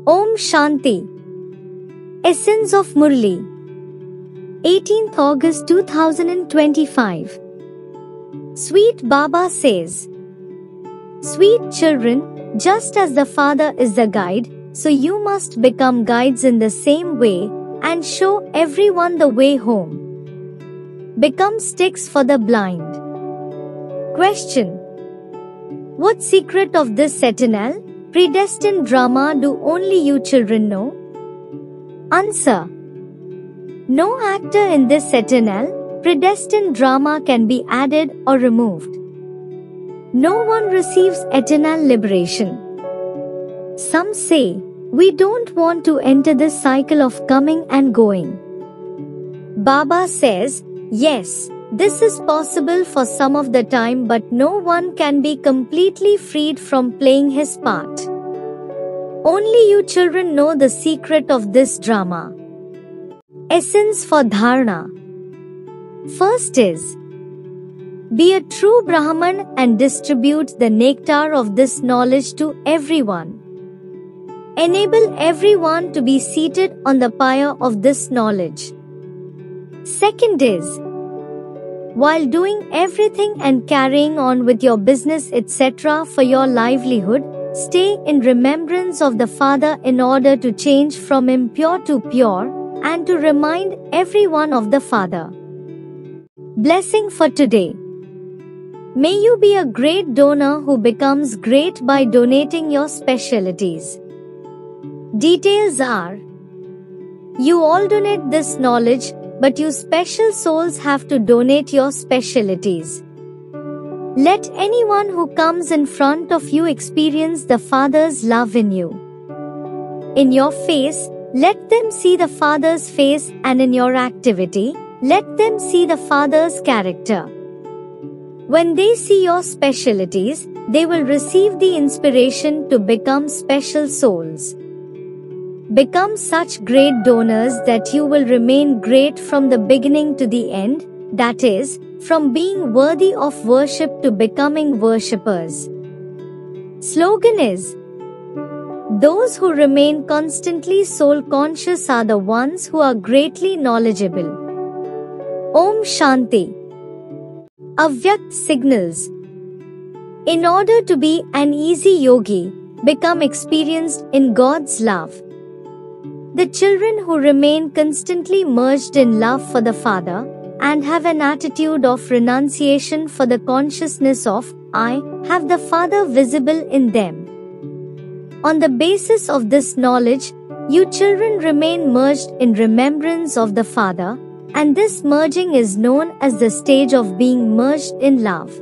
Om Shanti. Essence of Murli. 18th August 2025. Sweet Baba says, Sweet children, just as the Father is the guide, so you must become guides in the same way and show everyone the way home. Become sticks for the blind. Question. What secret of this eternal, predestined drama do only you children know? Answer. No actor in this eternal, predestined drama can be added or removed. No one receives eternal liberation. Some say, we don't want to enter this cycle of coming and going. Baba says, yes, this is possible for some of the time, but no one can be completely freed from playing his part. Only you children know the secret of this drama. Essence for Dharana. First is, be a true Brahman and distribute the nectar of this knowledge to everyone. Enable everyone to be seated on the pyre of this knowledge. Second is, while doing everything and carrying on with your business etc. for your livelihood, stay in remembrance of the Father in order to change from impure to pure and to remind everyone of the Father. Blessing for today. May you be a great donor who becomes great by donating your specialties. Details are, you all donate this knowledge, but you special souls have to donate your specialties. Let anyone who comes in front of you experience the Father's love in you. In your face, let them see the Father's face, and in your activity, let them see the Father's character. When they see your specialties, they will receive the inspiration to become special souls. Become such great donors that you will remain great from the beginning to the end, that is, from being worthy of worship to becoming worshippers. Slogan is, those who remain constantly soul conscious are the ones who are greatly knowledgeable. Om Shanti. Avyakt signals. In order to be an easy yogi, become experienced in God's love. The children who remain constantly merged in love for the Father and have an attitude of renunciation for the consciousness of I have the Father visible in them. On the basis of this knowledge, you children remain merged in remembrance of the Father, and this merging is known as the stage of being merged in love.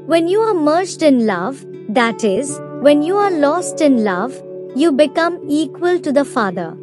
When you are merged in love, that is, when you are lost in love, you become equal to the Father.